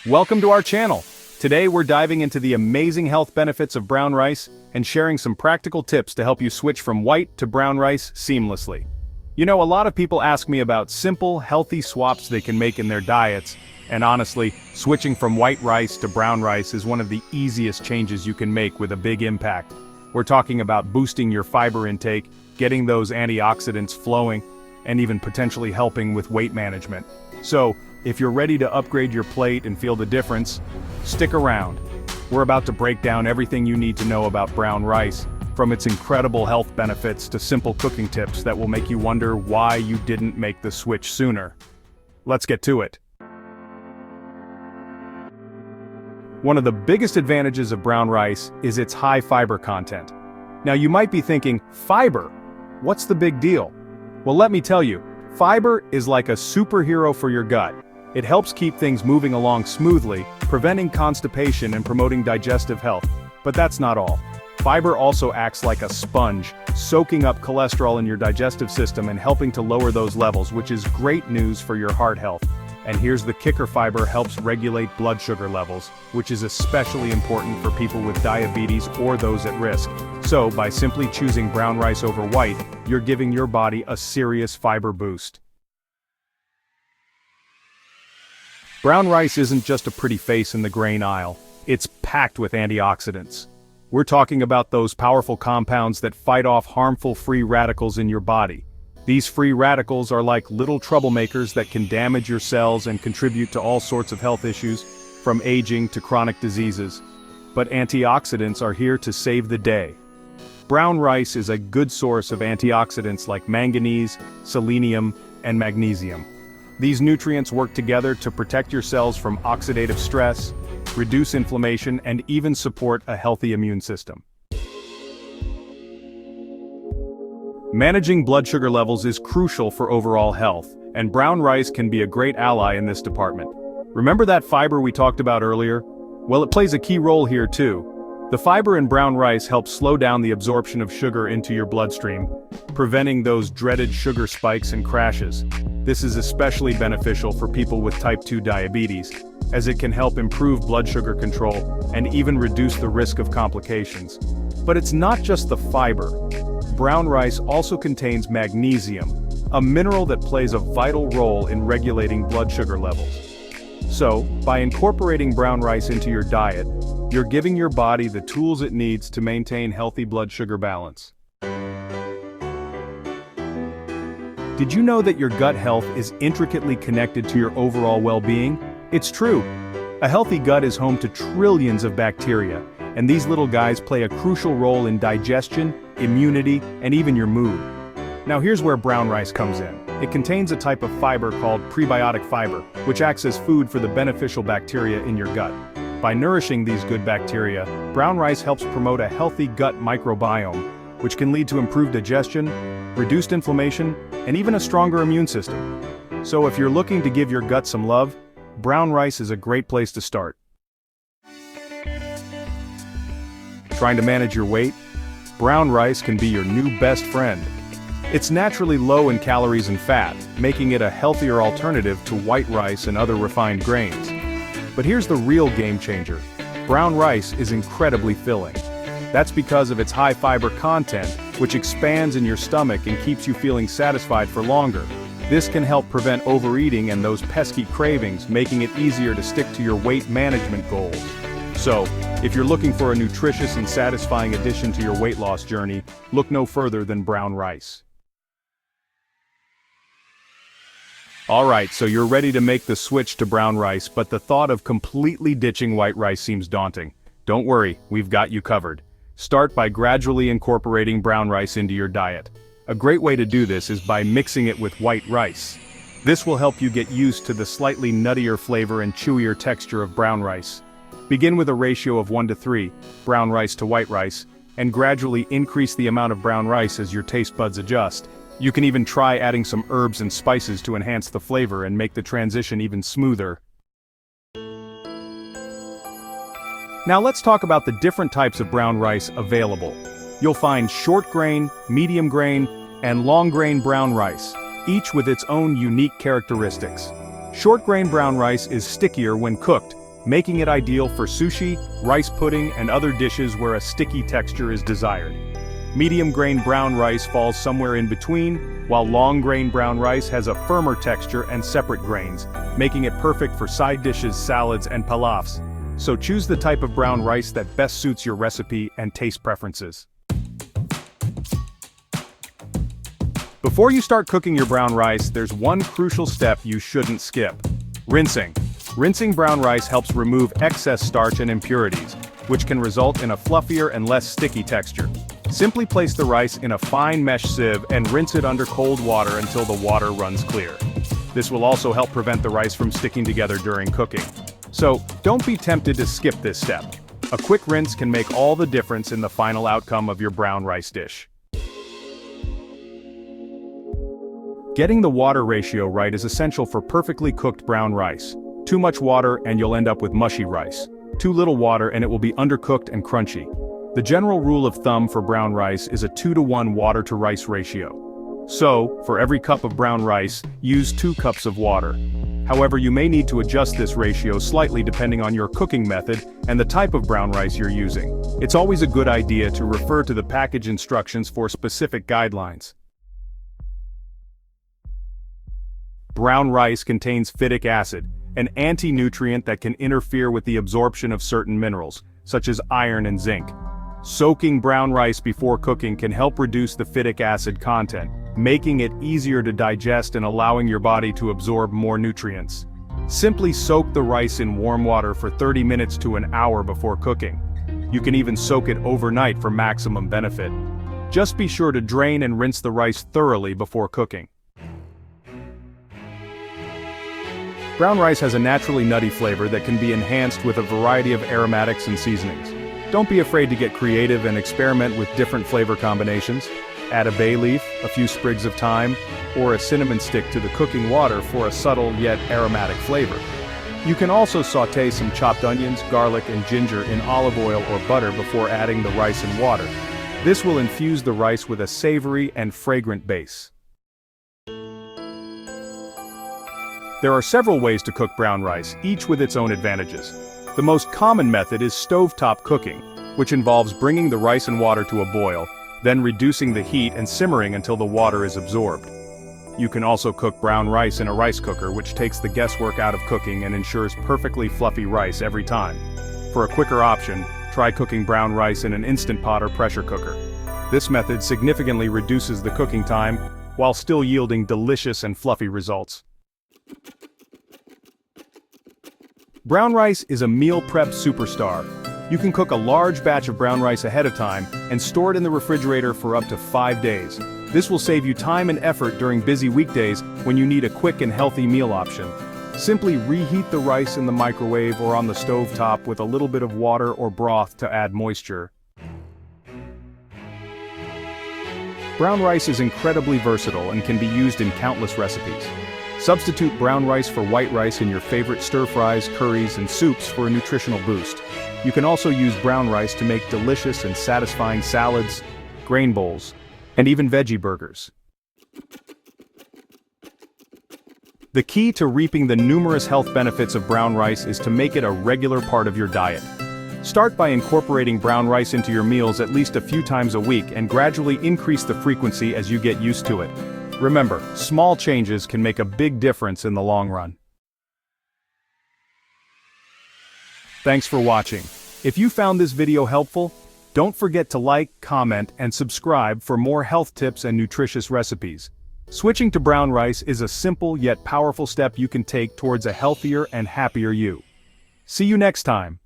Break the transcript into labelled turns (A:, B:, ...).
A: Welcome to our channel. Today we're diving into the amazing health benefits of brown rice and sharing some practical tips to help you switch from white to brown rice seamlessly. You know, a lot of people ask me about simple, healthy swaps they can make in their diets, and honestly, switching from white rice to brown rice is one of the easiest changes you can make with a big impact. We're talking about boosting your fiber intake, getting those antioxidants flowing, and even potentially helping with weight management. So, if you're ready to upgrade your plate and feel the difference, stick around. We're about to break down everything you need to know about brown rice, from its incredible health benefits to simple cooking tips that will make you wonder why you didn't make the switch sooner. Let's get to it. One of the biggest advantages of brown rice is its high fiber content. Now you might be thinking, fiber? What's the big deal? Well, let me tell you, fiber is like a superhero for your gut. It helps keep things moving along smoothly, preventing constipation and promoting digestive health. But that's not all. Fiber also acts like a sponge, soaking up cholesterol in your digestive system and helping to lower those levels, which is great news for your heart health. And here's the kicker: fiber helps regulate blood sugar levels, which is especially important for people with diabetes or those at risk. So, by simply choosing brown rice over white, you're giving your body a serious fiber boost. Brown rice isn't just a pretty face in the grain aisle, it's packed with antioxidants. We're talking about those powerful compounds that fight off harmful free radicals in your body. These free radicals are like little troublemakers that can damage your cells and contribute to all sorts of health issues, from aging to chronic diseases. But antioxidants are here to save the day. Brown rice is a good source of antioxidants like manganese, selenium, and magnesium. These nutrients work together to protect your cells from oxidative stress, reduce inflammation, and even support a healthy immune system. Managing blood sugar levels is crucial for overall health, and brown rice can be a great ally in this department. Remember that fiber we talked about earlier? Well, it plays a key role here too. The fiber in brown rice helps slow down the absorption of sugar into your bloodstream, preventing those dreaded sugar spikes and crashes. This is especially beneficial for people with type 2 diabetes, as it can help improve blood sugar control and even reduce the risk of complications. But it's not just the fiber. Brown rice also contains magnesium, a mineral that plays a vital role in regulating blood sugar levels. So, by incorporating brown rice into your diet, you're giving your body the tools it needs to maintain healthy blood sugar balance. Did you know that your gut health is intricately connected to your overall well-being? It's true. A healthy gut is home to trillions of bacteria, and these little guys play a crucial role in digestion, immunity, and even your mood. Now here's where brown rice comes in. It contains a type of fiber called prebiotic fiber, which acts as food for the beneficial bacteria in your gut. By nourishing these good bacteria, brown rice helps promote a healthy gut microbiome, which can lead to improved digestion, reduced inflammation, and even a stronger immune system. So if you're looking to give your gut some love, brown rice is a great place to start. Trying to manage your weight? Brown rice can be your new best friend. It's naturally low in calories and fat, making it a healthier alternative to white rice and other refined grains. But here's the real game changer. Brown rice is incredibly filling. That's because of its high fiber content, which expands in your stomach and keeps you feeling satisfied for longer. This can help prevent overeating and those pesky cravings, making it easier to stick to your weight management goals. So, if you're looking for a nutritious and satisfying addition to your weight loss journey, look no further than brown rice. Alright, so you're ready to make the switch to brown rice, but the thought of completely ditching white rice seems daunting. Don't worry, we've got you covered. Start by gradually incorporating brown rice into your diet. A great way to do this is by mixing it with white rice. This will help you get used to the slightly nuttier flavor and chewier texture of brown rice. Begin with a ratio of 1:3, brown rice to white rice, and gradually increase the amount of brown rice as your taste buds adjust. You can even try adding some herbs and spices to enhance the flavor and make the transition even smoother. Now let's talk about the different types of brown rice available. You'll find short grain, medium grain, and long grain brown rice, each with its own unique characteristics. Short grain brown rice is stickier when cooked, making it ideal for sushi, rice pudding, and other dishes where a sticky texture is desired. Medium-grain brown rice falls somewhere in between, while long-grain brown rice has a firmer texture and separate grains, making it perfect for side dishes, salads, and pilafs. So choose the type of brown rice that best suits your recipe and taste preferences. Before you start cooking your brown rice, there's one crucial step you shouldn't skip: rinsing. Rinsing brown rice helps remove excess starch and impurities, which can result in a fluffier and less sticky texture. Simply place the rice in a fine mesh sieve and rinse it under cold water until the water runs clear. This will also help prevent the rice from sticking together during cooking. So, don't be tempted to skip this step. A quick rinse can make all the difference in the final outcome of your brown rice dish. Getting the water ratio right is essential for perfectly cooked brown rice. Too much water and you'll end up with mushy rice. Too little water and it will be undercooked and crunchy. The general rule of thumb for brown rice is a 2-to-1 water to rice ratio. So, for every cup of brown rice, use 2 cups of water. However, you may need to adjust this ratio slightly depending on your cooking method and the type of brown rice you're using. It's always a good idea to refer to the package instructions for specific guidelines. Brown rice contains phytic acid, an anti-nutrient that can interfere with the absorption of certain minerals, such as iron and zinc. Soaking brown rice before cooking can help reduce the phytic acid content, making it easier to digest and allowing your body to absorb more nutrients. Simply soak the rice in warm water for 30 minutes to an hour before cooking. You can even soak it overnight for maximum benefit. Just be sure to drain and rinse the rice thoroughly before cooking. Brown rice has a naturally nutty flavor that can be enhanced with a variety of aromatics and seasonings. Don't be afraid to get creative and experiment with different flavor combinations. Add a bay leaf, a few sprigs of thyme, or a cinnamon stick to the cooking water for a subtle yet aromatic flavor. You can also sauté some chopped onions, garlic, and ginger in olive oil or butter before adding the rice and water. This will infuse the rice with a savory and fragrant base. There are several ways to cook brown rice, each with its own advantages. The most common method is stovetop cooking, which involves bringing the rice and water to a boil, then reducing the heat and simmering until the water is absorbed. You can also cook brown rice in a rice cooker, which takes the guesswork out of cooking and ensures perfectly fluffy rice every time. For a quicker option, try cooking brown rice in an Instant Pot or pressure cooker. This method significantly reduces the cooking time, while still yielding delicious and fluffy results. Brown rice is a meal prep superstar. You can cook a large batch of brown rice ahead of time and store it in the refrigerator for up to 5 days. This will save you time and effort during busy weekdays when you need a quick and healthy meal option. Simply reheat the rice in the microwave or on the stove top with a little bit of water or broth to add moisture. Brown rice is incredibly versatile and can be used in countless recipes. Substitute brown rice for white rice in your favorite stir-fries, curries, and soups for a nutritional boost. You can also use brown rice to make delicious and satisfying salads, grain bowls, and even veggie burgers. The key to reaping the numerous health benefits of brown rice is to make it a regular part of your diet. Start by incorporating brown rice into your meals at least a few times a week and gradually increase the frequency as you get used to it. Remember, small changes can make a big difference in the long run. Thanks for watching. If you found this video helpful, don't forget to like, comment, and subscribe for more health tips and nutritious recipes. Switching to brown rice is a simple yet powerful step you can take towards a healthier and happier you. See you next time.